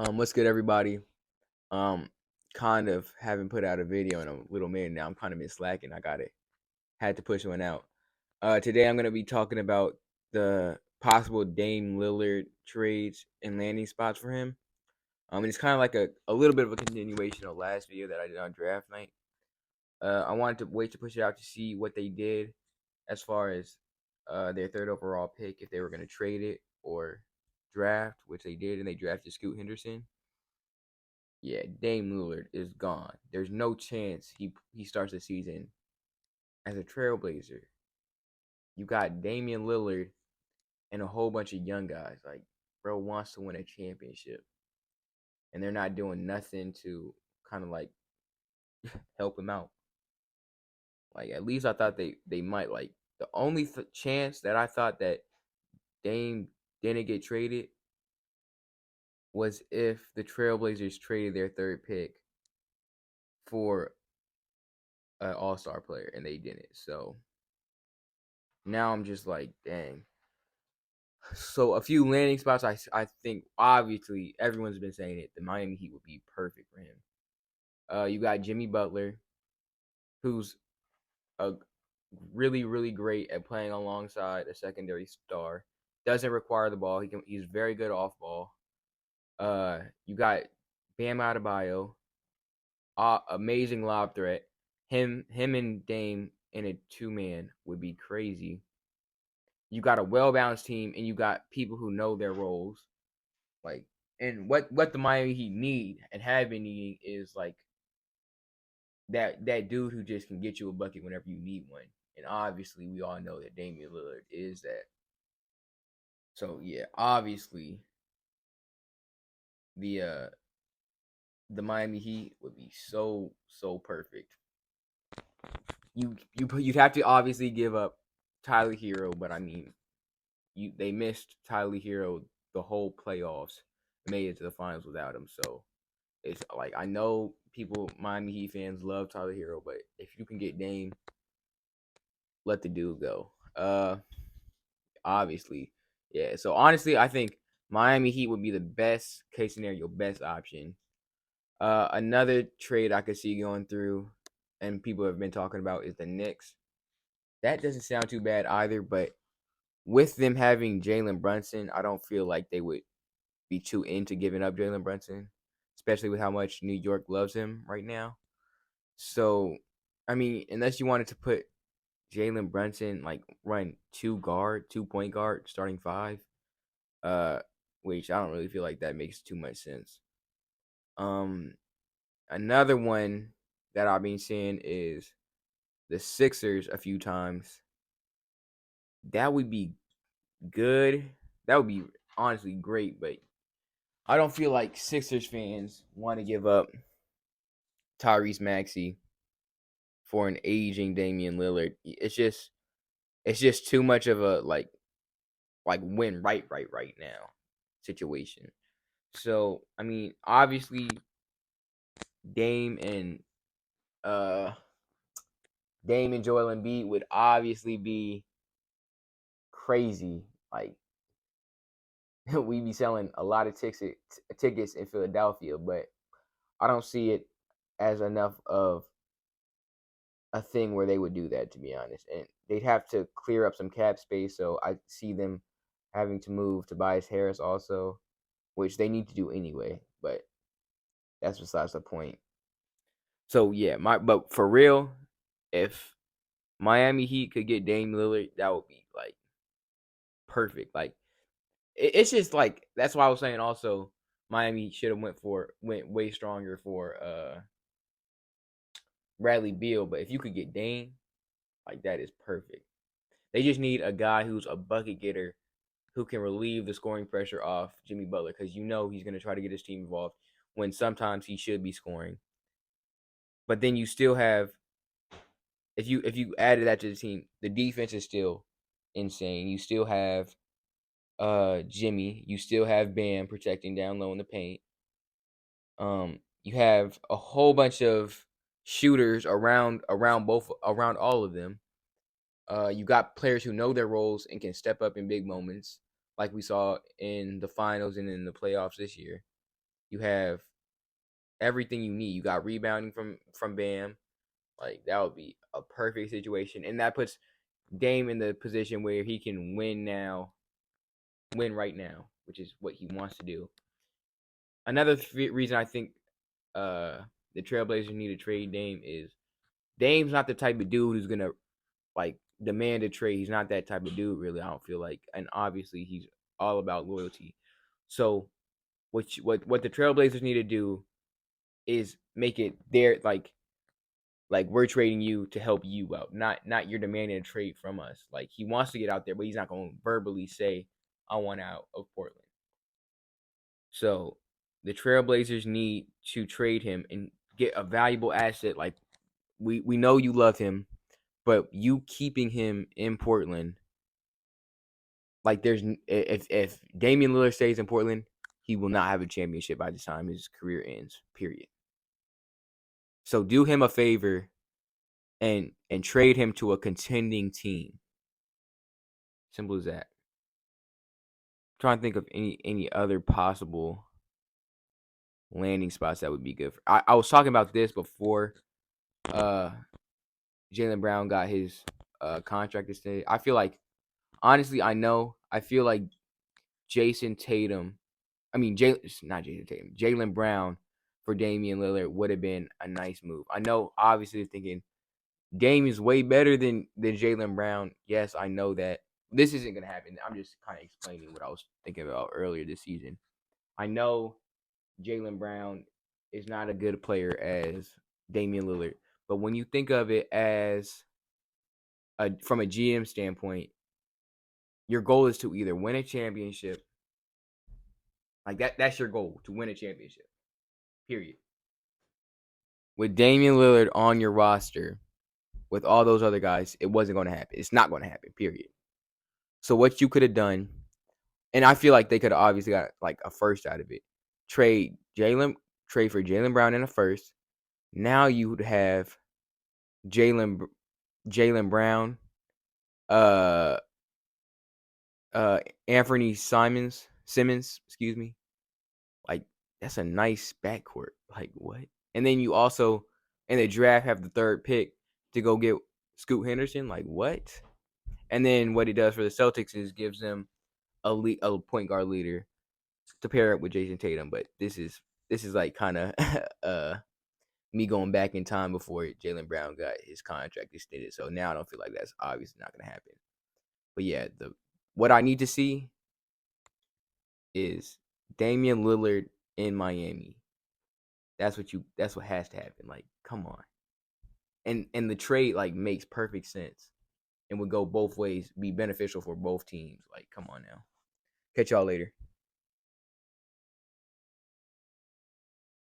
What's good, everybody? Um, kind of haven't put out a video in a little minute now. I'm kind of been slacking. Had to push one out. Today I'm gonna be talking about the possible Dame Lillard trades and landing spots for him. And it's kind of like a little bit of a continuation of last video that I did on draft night. I wanted to wait to push it out to see what they did as far as their third overall pick, if they were gonna trade it or draft, which they did, and they drafted Scoot Henderson. Yeah, Dame Lillard is gone. There's no chance he starts the season as a Trailblazer. You got Damian Lillard and a whole bunch of young guys. Like, bro wants to win a championship, and they're not doing nothing to kind of like help him out. Like, at least I thought they might. Like, the only chance that I thought that Dame didn't get traded was if the Trailblazers traded their third pick for an All-Star player, and they didn't. So now I'm just like, dang. So a few landing spots, I think obviously everyone's been saying it. The Miami Heat would be perfect for him. You got Jimmy Butler, who's a really great at playing alongside a secondary star. Doesn't require the ball. He's very good off ball. You got Bam Adebayo, amazing lob threat. Him and Dame in a two man would be crazy. You got a well balanced team, and you got people who know their roles. Like, and what the Miami Heat need and have been needing is like that dude who just can get you a bucket whenever you need one. And obviously, we all know that Damian Lillard is that. So yeah, obviously the uh the Miami Heat would be so perfect. You'd have to obviously give up Tyler Hero, but I mean, they missed Tyler Hero the whole playoffs, made it to the finals without him. So it's like, I know people, Miami Heat fans, love Tyler Hero, but if you can get Dame, let the dude go. Obviously, yeah. So honestly, I think Miami Heat would be the best case scenario, best option. Another trade I could see going through, and people have been talking about, is the Knicks. That doesn't sound too bad either, but with them having Jalen Brunson, I don't feel like they would be too into giving up Jalen Brunson, especially with how much New York loves him right now. So, I mean, unless you wanted to put Jalen Brunson, like, run two point guard, starting five, uh, which I don't really feel like that makes too much sense. Um, Another one that I've been seeing is the Sixers a few times. That would be good. That would be honestly great, but I don't feel like Sixers fans want to give up Tyrese Maxey for an aging Damian Lillard. It's just too much of a like win right now situation. So I mean, obviously Dame and uh Dame and Joel Embiid would obviously be crazy. Like, we'd be selling a lot of tickets in Philadelphia, but I don't see it as enough of a thing where they would do that, to be honest. And they'd have to clear up some cap space, so I see them having to move Tobias Harris also, which they need to do anyway, but that's besides the point. So yeah, but for real, if Miami Heat could get Dame Lillard, that would be like perfect. Like, it's just like, that's why I was saying also Miami should have went way stronger for Bradley Beal, but if you could get Dame, like, that is perfect. They just need a guy who's a bucket getter who can relieve the scoring pressure off Jimmy Butler, because he's going to try to get his team involved when sometimes he should be scoring. But then you still have, if you added that to the team, the defense is still insane. You still have Jimmy, you still have Bam protecting down low in the paint. You have a whole bunch of shooters around all of them. You got players who know their roles and can step up in big moments, like we saw in the finals and in the playoffs this year. You have everything you need. You got rebounding from Bam. Like that would be a perfect situation, and that puts Dame in the position where he can win right now, which is what he wants to do. Another reason I think the Trailblazers need to trade Dame is Dame's not the type of dude who's gonna like demand a trade. He's not that type of dude, really. I don't feel like, and obviously he's all about loyalty. So what the Trailblazers need to do is make it their like we're trading you to help you out, not you're demanding a trade from us. Like he wants to get out there, but he's not going to verbally say I want out of Portland. So the Trailblazers need to trade him and get a valuable asset. Like we know you love him, but you keeping him in Portland, like there's if Damian Lillard stays in Portland, he will not have a championship by the time his career ends. Period. So do him a favor and trade him to a contending team. Simple as that. I'm trying to think of any other possible landing spots that would be good. I was talking about this before Jaylen Brown got his contract extended. I feel like honestly, I feel like Jason Tatum. I mean, not Jason Tatum. Jaylen Brown for Damian Lillard would have been a nice move. I know, obviously, thinking Dame is way better than Jaylen Brown. Yes, I know that. This isn't going to happen. I'm just kind of explaining what I was thinking about earlier this season. I know Jaylen Brown is not a good player as Damian Lillard, but when you think of it as from a GM standpoint, your goal is to either win a championship, like that's your goal, to win a championship. Period. With Damian Lillard on your roster, with all those other guys, it wasn't going to happen. It's not going to happen. Period. So what you could have done, and I feel like they could have obviously got like a first out of it. Trade for Jaylen Brown in a first. Now you would have Jaylen Brown, uh, Anthony Simmons, excuse me. Like that's a nice backcourt. Like what? And then you also in the draft have the third pick to go get Scoot Henderson. Like what? And then what he does for the Celtics is gives them a point guard leader to pair up with Jason Tatum. But this is like kind of me going back in time before Jaylen Brown got his contract extended. So now I don't feel like that's obviously not going to happen. But yeah, what I need to see is Damian Lillard in Miami. That's what has to happen. Like, come on. And the trade like makes perfect sense and would go both ways, be beneficial for both teams. Like, come on now. Catch y'all later.